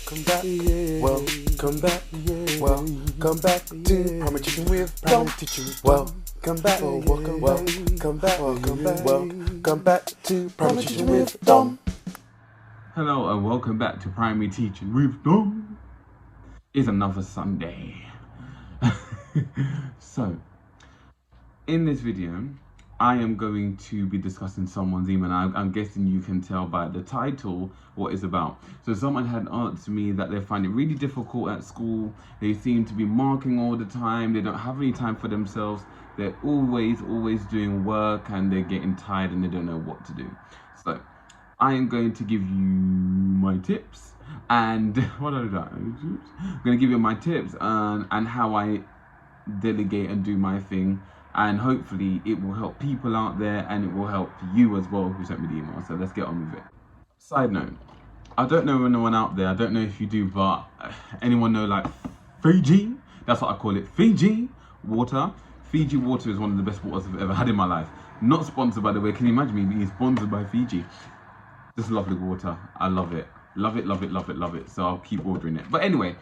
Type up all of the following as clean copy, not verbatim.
Welcome back, welcome back, welcome back to Primary Teaching with Dom. Welcome back, welcome back to Primary Teaching with Dom. Hello and welcome back to Primary Teaching with Dom. It's another Sunday. So, in this video, I am going to be discussing someone's email. I'm guessing you can tell by the title what it's about. So someone had answered me that they find it really difficult at school. They seem to be marking all the time. They don't have any time for themselves. They're always doing work and they're getting tired and they don't know what to do. So I am going to give you my tips and I'm going to give you my tips and how I delegate and do my thing. And hopefully it will help people out there and it will help you as well who sent me the email. So let's get on with it. Side note, I don't know anyone out there, I don't know if you do, but anyone know like Fiji? That's what I call it, Fiji water. Fiji water is one of the best waters I've ever had in my life. Not sponsored, by the way. Can you imagine me being sponsored by Fiji? Just lovely water. I love it. Love it. So I'll keep ordering it. But anyway,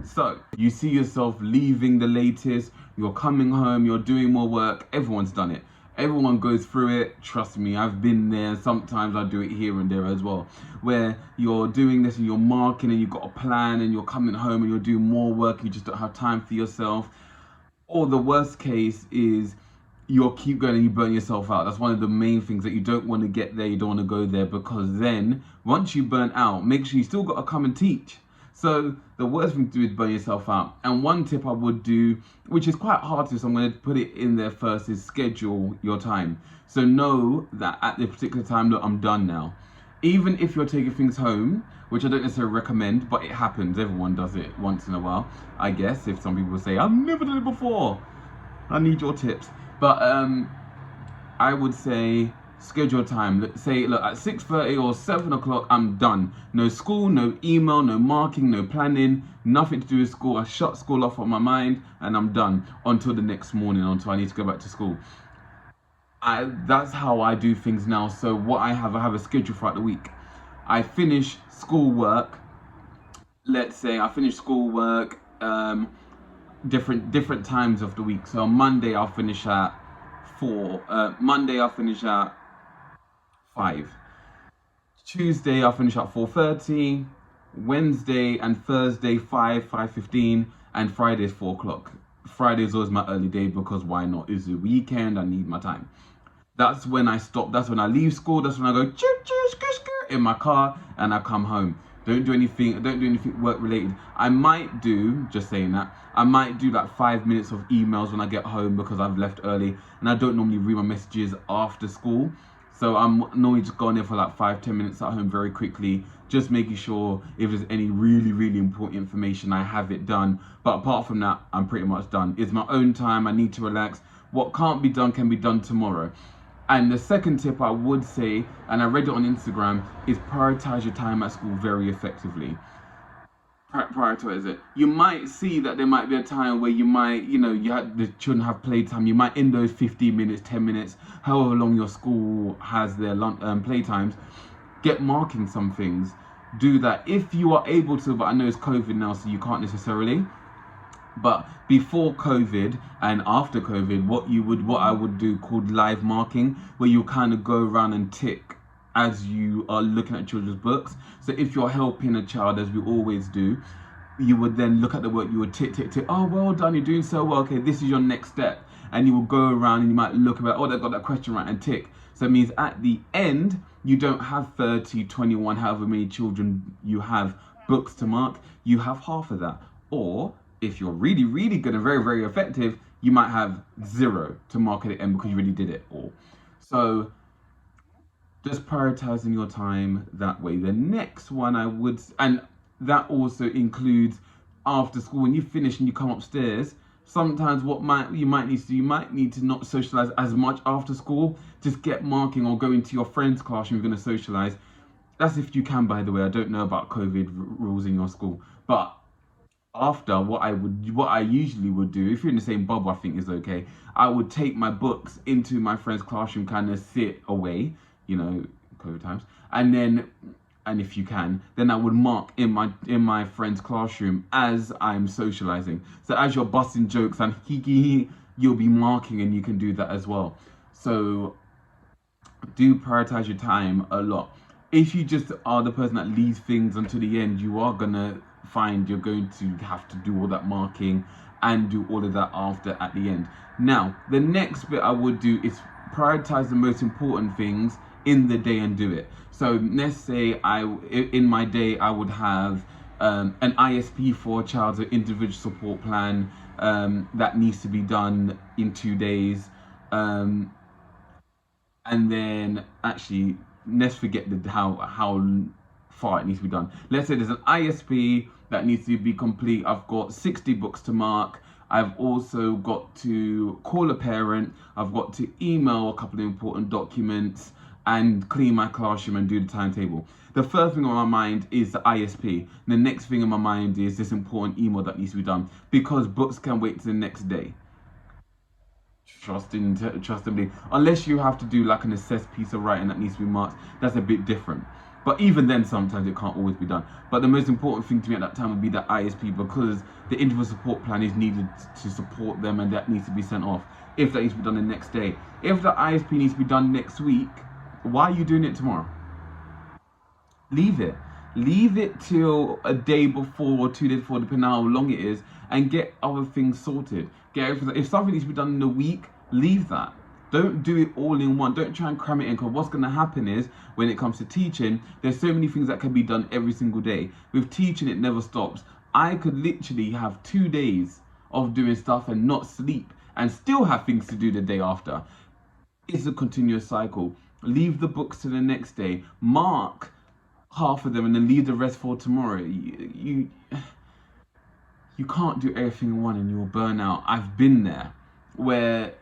so you see yourself leaving the latest, you're coming home, you're doing more work. Everyone's done it. Everyone goes through it. Trust me, I've been there. Sometimes I do it here and there as well, where you're doing this and you're marking and you've got a plan and you're coming home and you're doing more work. You just don't have time for yourself. Or the worst case is you'll keep going and you burn yourself out. That's one of the main things, that you don't want to get there, you don't want to go there, because then once you burn out, make sure you still got to come and teach. So the worst thing to do is burn yourself out. And one tip I would do, which is quite hard to, so I'm going to put it in there first, is schedule your time. So know that at this particular time, look, I'm done now. Even if you're taking things home, which I don't necessarily recommend, but it happens, everyone does it once in a while, I guess. If some people say, I've never done it before, I need your tips. But I would say schedule time. Let's say, look, at 6:30 or 7 o'clock, I'm done. No school, no email, no marking, no planning, nothing to do with school. I shut school off on my mind and I'm done until the next morning, until I need to go back to school. That's how I do things now. So what I have a schedule throughout the week. I finish schoolwork. Let's say I finish schoolwork different times of the week. So on Monday I'll finish at 4. Monday I'll finish at 5. Tuesday I'll finish at 4:30. Wednesday and Thursday 5:15, and Friday is 4 o'clock. Friday is always my early day because why not? It's the weekend, I need my time. That's when I stop. That's when I leave school. That's when I go in my car and I come home. Don't do anything work related. I might do, just saying that, I might do like 5 minutes of emails when I get home because I've left early and I don't normally read my messages after school. So I'm normally just going there for like 5-10 minutes at home very quickly, just making sure if there's any really important information, I have it done. But apart from that, I'm pretty much done. It's my own time, I need to relax. What can't be done can be done tomorrow. And the second tip I would say, and I read it on Instagram, is prioritize your time at school very effectively. Prioritize it. You might see that there might be a time where you might, the children have playtime. You might, in those 15 minutes, 10 minutes, however long your school has their playtimes, get marking some things. Do that if you are able to, but I know it's COVID now, so you can't necessarily. But before COVID and after COVID, what I would do called live marking, where you kind of go around and tick as you are looking at children's books. So if you're helping a child, as we always do, you would then look at the work, you would tick. Oh, well done, you're doing so well. Okay, this is your next step. And you will go around and you might look about, oh, they got that question right, and tick. So it means at the end, you don't have 30, 21, however many children you have books to mark. You have half of that. Or if you're really good and very effective, you might have 0 to mark at the end because you already did it all. So just prioritizing your time that way. The next one and that also includes after school, when you finish and you come upstairs, sometimes you might need to not socialize as much after school. Just get marking or go into your friend's classroom you're going to socialize. That's if you can, by the way. I don't know about COVID rules in your school, but after, what I usually would do, if you're in the same bubble, I think is okay. I would take my books into my friend's classroom, kind of sit away, COVID times, and then and if you can, then I would mark in my friend's classroom as I'm socializing. So as you're busting jokes and you'll be marking, and you can do that as well. So do prioritize your time a lot. If you just are the person that leaves things until the end, you are gonna find you're going to have to do all that marking and do all of that after at the end. Now, the next bit I would do is prioritize the most important things in the day and do it. So let's say in my day I would have an ISP for a child, an individual support plan, that needs to be done in 2 days. And then actually, let's forget how far it needs to be done. Let's say there's an ISP that needs to be complete. I've got 60 books to mark. I've also got to call a parent. I've got to email a couple of important documents and clean my classroom and do the timetable. The first thing on my mind is the ISP. The next thing on my mind is this important email that needs to be done, because books can wait to the next day. Trust me. Unless you have to do like an assessed piece of writing that needs to be marked, that's a bit different. But even then, sometimes it can't always be done. But the most important thing to me at that time would be the ISP, because the individual support plan is needed to support them, and that needs to be sent off if that needs to be done the next day. If the ISP needs to be done next week, why are you doing it tomorrow? Leave it till a day before or 2 days before, depending on how long it is, and get other things sorted. If something needs to be done in a week, leave that. Don't do it all in one. Don't try and cram it in, because what's going to happen is, when it comes to teaching, there's so many things that can be done every single day. With teaching, it never stops. I could literally have 2 days of doing stuff and not sleep and still have things to do the day after. It's a continuous cycle. Leave the books to the next day. Mark half of them and then leave the rest for tomorrow. You can't do everything in one and you'll burn out. I've been there where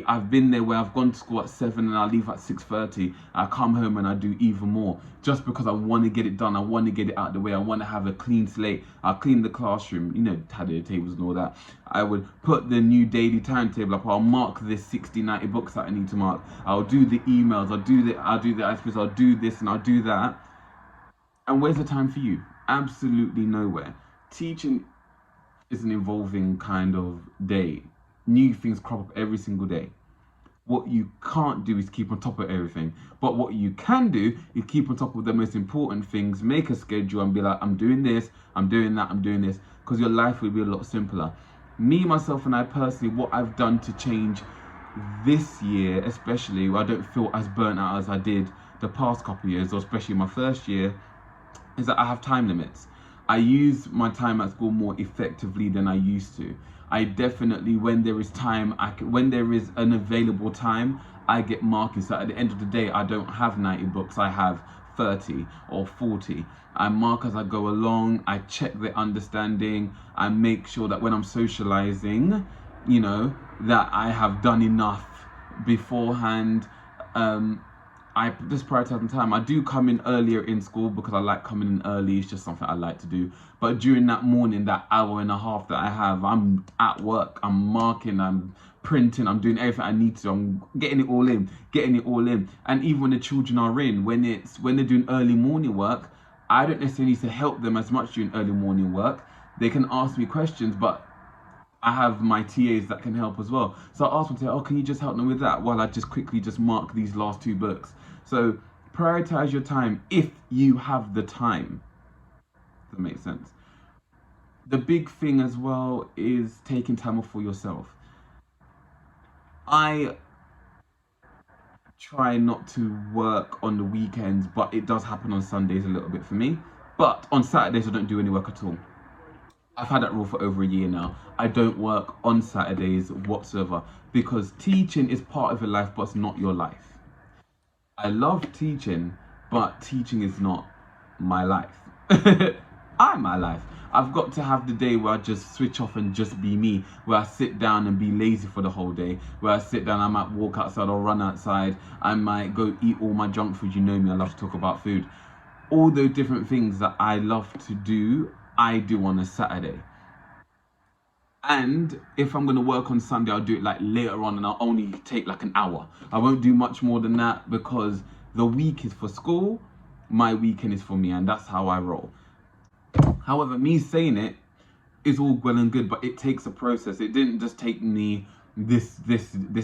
I've been there where I've gone to school at 7 and I leave at 6:30. I come home and I do even more, just because I want to get it done. I want to get it out of the way. I want to have a clean slate. I'll clean the classroom, tidy the tables and all that. I would put the new daily timetable up. I'll mark this 60, 90 books that I need to mark. I'll do the emails. I'll do the ISPs. I'll do this and I'll do that. And where's the time for you? Absolutely nowhere. Teaching is an evolving kind of day. New things crop up every single day. What you can't do is keep on top of everything. But what you can do is keep on top of the most important things, make a schedule and be like, I'm doing this, I'm doing that, I'm doing this, because your life will be a lot simpler. Me, myself, and I personally, what I've done to change this year, especially, where I don't feel as burnt out as I did the past couple of years, or especially my first year, is that I have time limits. I use my time at school more effectively than I used to. I definitely, when there is time, when there is an available time, I get marking. So at the end of the day, I don't have 90 books, I have 30 or 40. I mark as I go along, I check the understanding, I make sure that when I'm socializing, that I have done enough beforehand. I just prioritize my time. I do come in earlier in school because I like coming in early. It's just something I like to do. But during that morning, that hour and a half that I have, I'm at work, I'm marking, I'm printing, I'm doing everything I need to. I'm getting it all in. And even when the children are in, when they're doing early morning work, I don't necessarily need to help them as much during early morning work. They can ask me questions, but I have my TAs that can help as well. So I ask them to, can you just help them with that while I just quickly mark these last 2 books. So prioritize your time if you have the time. Does that make sense? The big thing as well is taking time off for yourself. I try not to work on the weekends, but it does happen on Sundays a little bit for me. But on Saturdays, I don't do any work at all. I've had that rule for over a year now. I don't work on Saturdays whatsoever, because teaching is part of your life, but it's not your life. I love teaching, but teaching is not my life. I'm my life. I've got to have the day where I just switch off and just be me, where I sit down and be lazy for the whole day, where I sit down, I might walk outside or run outside, I might go eat all my junk food. You know me, I love to talk about food. All those different things that I love to do, I do on a Saturday. And if I'm going to work on Sunday, I'll do it like later on, and I'll only take like an hour. I won't do much more than that, because the week is for school my weekend is for me, and that's how I roll. However, me saying it is all well and good, but it takes a process. It didn't just take me this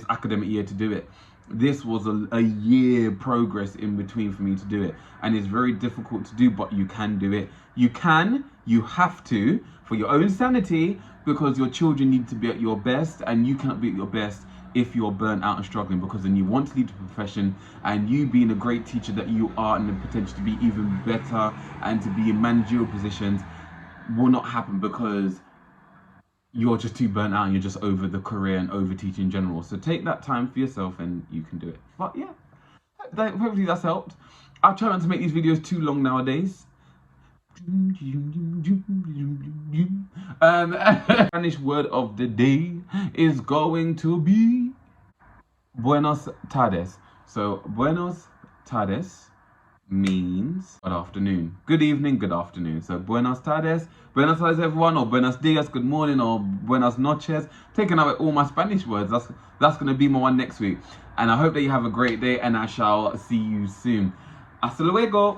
academic year to do it. This was a year progress in between for me to do it, and it's very difficult to do, but you can do it. You have to, for your own sanity, because your children need to be at your best, and you cannot be at your best if you're burnt out and struggling, because then you want to lead the profession, and you being a great teacher that you are and the potential to be even better and to be in managerial positions will not happen because you're just too burnt out and you're just over the career and over teaching in general. So take that time for yourself and you can do it. But yeah, hopefully that's helped. I'll try not to make these videos too long nowadays. Spanish word of the day is going to be buenos tardes. So buenos tardes means good afternoon, good evening, good afternoon. So buenas tardes everyone, or buenos dias, good morning, or buenas noches. Taking out all my Spanish words. That's gonna be my one next week. And I hope that you have a great day, and I shall see you soon. Hasta luego.